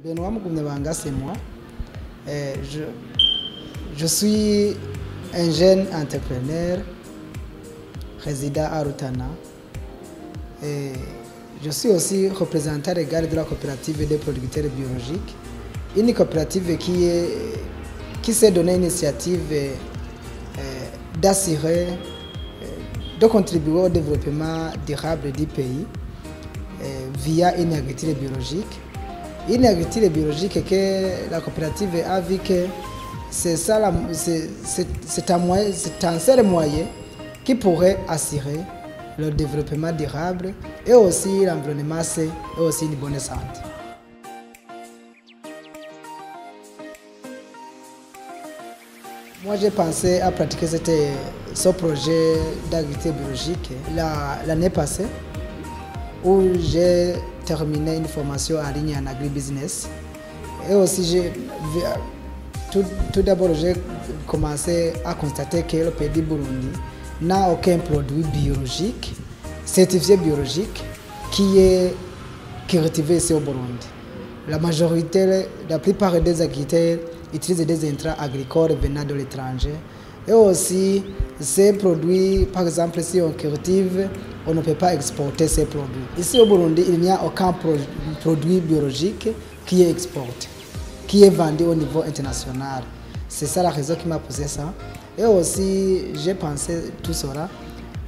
Benoît Mugumyabanga, c'est moi. Je suis un jeune entrepreneur résident à Rutana. Je suis aussi représentant légal de la coopérative des producteurs biologiques, une coopérative qui s'est donné l'initiative d'assurer, de contribuer au développement durable du pays via une agriculture biologique. Une agriculture biologique que la coopérative a vu que c'est un seul moyen qui pourrait assurer le développement durable et aussi l'environnement sain et aussi une bonne santé. Moi, j'ai pensé à pratiquer ce projet d'agriculture biologique l'année passée, où j'ai terminé une formation en ligne en agribusiness. Et aussi, tout d'abord, j'ai commencé à constater que le pays du Burundi n'a aucun produit biologique, certifié biologique, qui est cultivé ici au Burundi. La plupart des agriculteurs utilisent des intrants agricoles venant de l'étranger. Et aussi, ces produits, par exemple, si on cultive, on ne peut pas exporter ces produits. Ici au Burundi, il n'y a aucun produit biologique qui est exporté, qui est vendu au niveau international. C'est ça la raison qui m'a posé ça. Et aussi, j'ai pensé tout cela.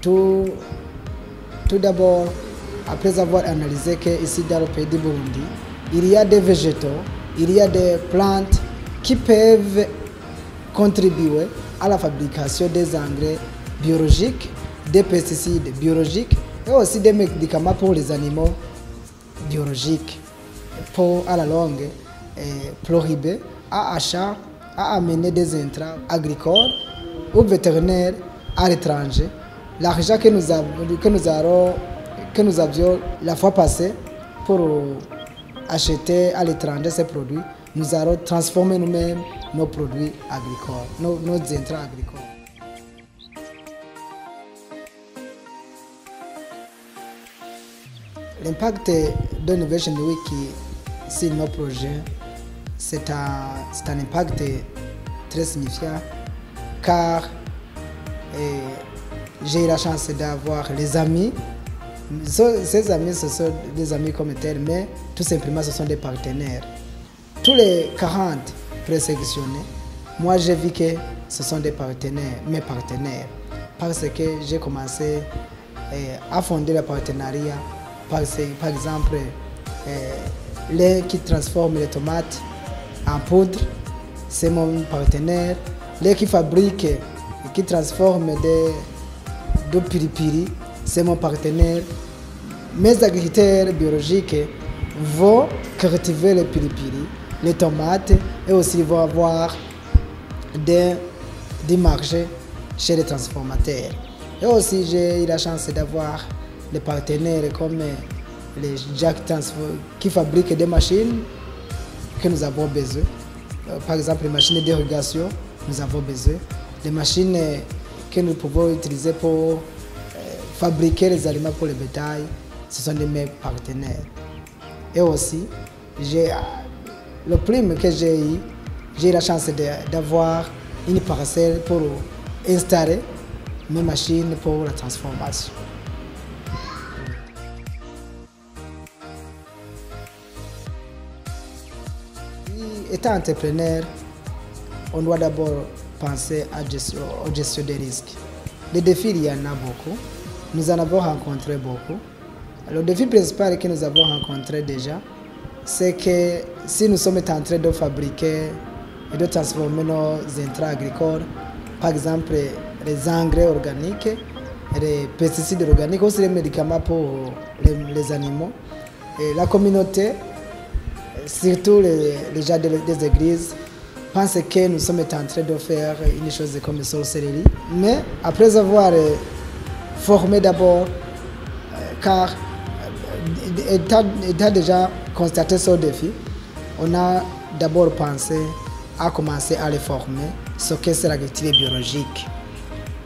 Tout d'abord, après avoir analysé qu'ici dans le pays du Burundi, il y a des végétaux, il y a des plantes qui peuvent contribuer à la fabrication des engrais biologiques, des pesticides biologiques et aussi des médicaments pour les animaux biologiques pour à la longue prohiber à achat, à amener des intrants agricoles ou vétérinaires à l'étranger. L'argent que nous avions la fois passée pour acheter à l'étranger ces produits, nous allons transformer nous-mêmes nos produits agricoles, nos intrants agricoles. L'impact de Innovation Wiki sur nos projets, c'est un impact très signifiant car j'ai eu la chance d'avoir les amis. Ces amis, ce sont des amis comme tels, mais tout simplement ce sont des partenaires. Tous les 40 présélectionnés, moi j'ai vu que ce sont des partenaires, mes partenaires, parce que j'ai commencé à fonder le partenariat. Par exemple, les qui transforment les tomates en poudre, c'est mon partenaire. Les qui fabriquent et qui transforment de piripiri, c'est mon partenaire. Mes agriculteurs biologiques vont cultiver les piripiri, les tomates et aussi vont avoir des marchés chez les transformateurs. Et aussi j'ai eu la chance d'avoir des partenaires comme les gens qui fabriquent des machines que nous avons besoin. Par exemple, les machines d'irrigation, nous avons besoin. Les machines que nous pouvons utiliser pour fabriquer les aliments pour le bétail, ce sont de mes partenaires. Et aussi, le prime que j'ai eu la chance d'avoir une parcelle pour installer mes machines pour la transformation. Étant entrepreneur, on doit d'abord penser aux gestion des risques. Les défis, il y en a beaucoup. Nous en avons rencontré beaucoup. Le défi principal que nous avons rencontré déjà, c'est que si nous sommes en train de fabriquer et de transformer nos intrants agricoles, par exemple les engrais organiques, les pesticides organiques, aussi les médicaments pour les animaux, et la communauté, surtout les gens des églises, pensent que nous sommes en train de faire une chose comme sorcellerie. Mais après avoir formé d'abord, car étant déjà constaté ce défi, on a d'abord pensé à commencer à les former, ce que c'est l'agriculture biologique.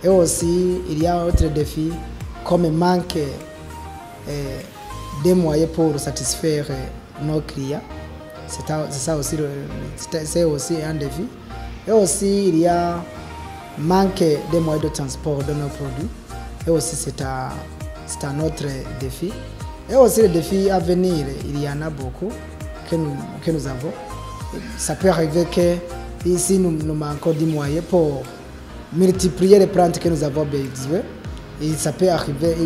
Et aussi, il y a un autre défi, comme manque des moyens pour satisfaire nos clients. c'est ça aussi, c'est aussi un défi. Et aussi, il y a manque de moyens de transport de nos produits. Et aussi, c'est un autre défi. Et aussi, les défis à venir, il y en a beaucoup que nous avons. Ça peut arriver que ici, nous manquons des moyens pour multiplier les plantes que nous avons besoin. Et ça peut arriver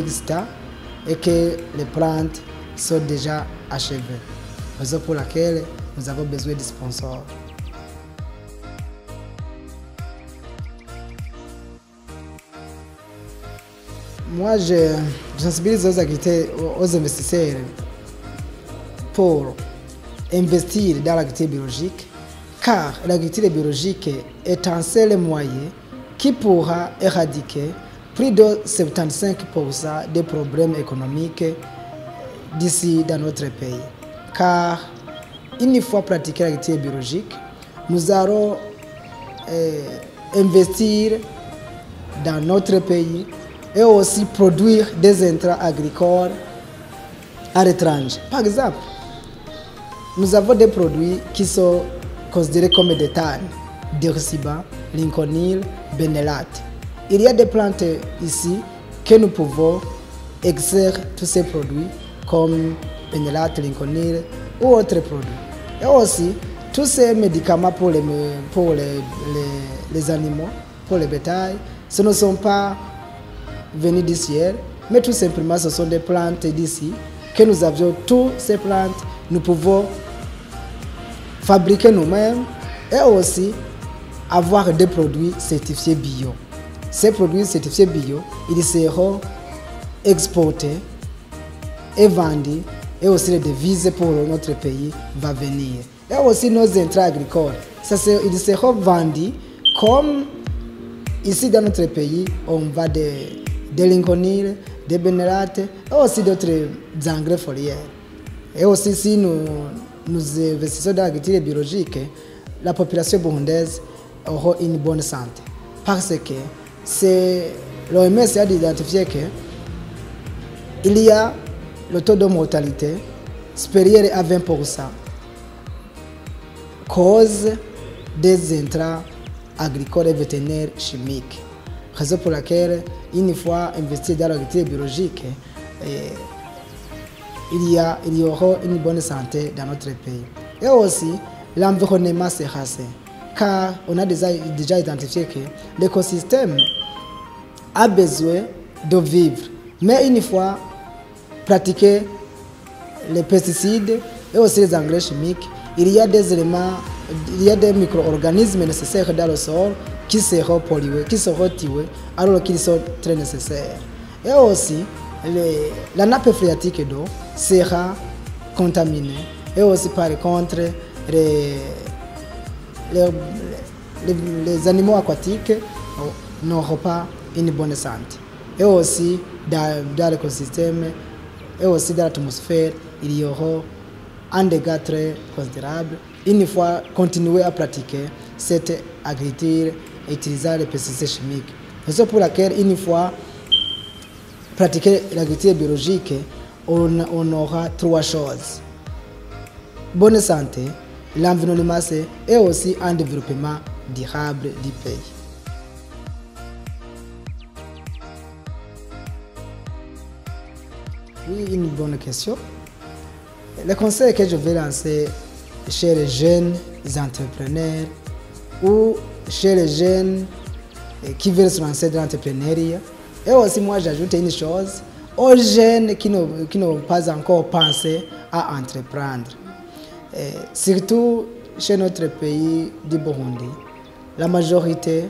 et que les plantes sont déjà achevées. Raison pour laquelle nous avons besoin de sponsors. Moi, je sensibilise aux investisseurs pour investir dans l'agriculture biologique, car l'agriculture biologique est un seul moyen qui pourra éradiquer plus de 75% des problèmes économiques d'ici dans notre pays. Car une fois pratiqué l'agriculture biologique, nous allons investir dans notre pays et aussi produire des intrants agricoles à l'étranger. Par exemple, nous avons des produits qui sont considérés comme des tannes, Diriciba, Lincolnil, Benelate. Il y a des plantes ici que nous pouvons extraire tous ces produits comme Benelate, Lincolnil ou autres produits. Et aussi, tous ces médicaments pour les animaux, pour les bétails, ce ne sont pas venus d'ici, mais tout simplement ce sont des plantes d'ici que nous avions. Toutes ces plantes, nous pouvons fabriquer nous-mêmes et aussi avoir des produits certifiés bio. Ces produits certifiés bio, ils seront exportés et vendus et aussi les devises pour notre pays va venir. Et aussi nos intrants agricoles, ils seront vendus comme ici dans notre pays, on va des Lincolnil, des Benelate et aussi d'autres engrais foliaires. Et aussi si nous investissons dans l'agriculture biologique, la population burundaise aura une bonne santé. Parce que l'OMS a identifié qu'il y a le taux de mortalité supérieur à 20% cause des intrants agricoles et vétérinaires chimiques. Raison pour laquelle, une fois investi dans l'agriculture biologique, il y aura une bonne santé dans notre pays. Et aussi, l'environnement sera sain. Car on a déjà identifié que l'écosystème a besoin de vivre. Mais une fois pratiqué les pesticides et aussi les engrais chimiques, il y a des éléments, il y a des micro-organismes nécessaires dans le sol qui seront pollués, qui seront tués, alors qu'ils sont très nécessaires. Et aussi, la nappe phréatique d'eau sera contaminée. Et aussi, par contre, les animaux aquatiques n'auront pas une bonne santé. Et aussi, dans l'écosystème, et aussi dans l'atmosphère, il y aura un dégât très considérable. Une fois continuer à pratiquer cette agriculture et utiliser les pesticides chimiques. C'est pour laquelle, une fois pratiquer l'agriculture biologique, on aura trois choses. Bonne santé, l'environnement sain et aussi un développement durable du pays. Oui, une bonne question. Le conseil que je vais lancer chez les jeunes entrepreneurs ou chez les jeunes qui veulent se lancer dans l'entrepreneuriat. Et aussi, moi, j'ajoute une chose aux jeunes qui n'ont pas encore pensé à entreprendre. Et surtout chez notre pays du Burundi, la majorité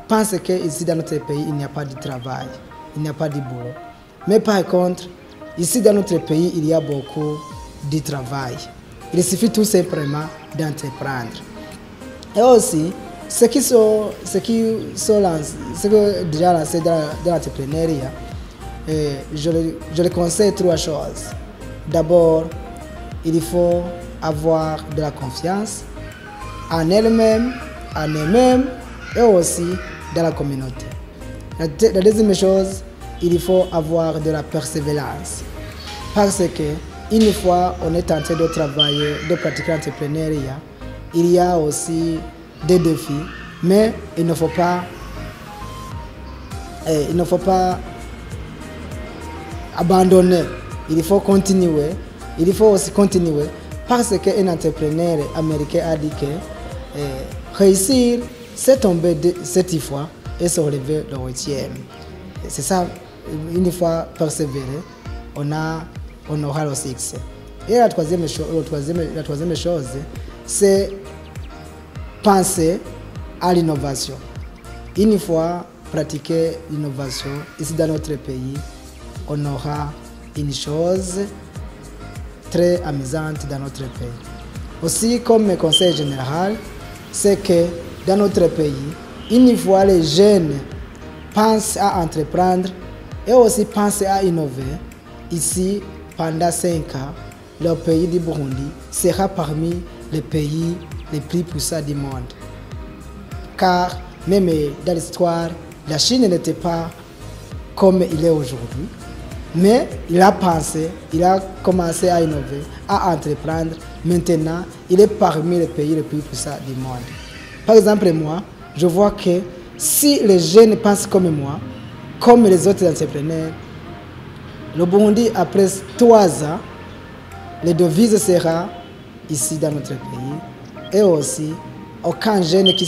pense qu'ici dans notre pays, il n'y a pas de travail, il n'y a pas de boulot. Mais par contre, ici dans notre pays, il y a beaucoup de travail. Il suffit tout simplement d'entreprendre. Et aussi, ceux qui sont déjà lancés dans l'entrepreneuriat, je les conseille trois choses. D'abord, il faut avoir de la confiance en eux-mêmes et aussi dans la communauté. La deuxième chose, il faut avoir de la persévérance. Parce que une fois on est en train de travailler, de pratiquer l'entrepreneuriat, il y a aussi des défis, mais il ne faut pas abandonner. Il faut continuer. Il faut aussi continuer parce qu'un entrepreneur américain a dit que réussir, c'est tomber 7 fois et se relever le 8e. C'est ça, une fois persévérer, on aura le succès. Et la troisième chose, c'est penser à l'innovation. Une fois pratiquer l'innovation ici dans notre pays, on aura une chose très amusante dans notre pays. Aussi, comme conseil général, c'est que dans notre pays, une fois les jeunes pensent à entreprendre et aussi pensent à innover, ici, pendant 5 ans, le pays du Burundi sera parmi les pays les plus puissants du monde. Car même dans l'histoire, la Chine n'était pas comme il est aujourd'hui, mais il a pensé, il a commencé à innover, à entreprendre. Maintenant, il est parmi les pays les plus puissants du monde. Par exemple, moi, je vois que si les jeunes pensent comme moi, comme les autres entrepreneurs, le Burundi, après 3 ans, les devises sera ici dans notre pays. Et aussi, aucun jeune qui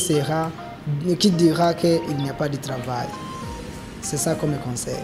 dira qu'il n'y a pas de travail. C'est ça comme conseil.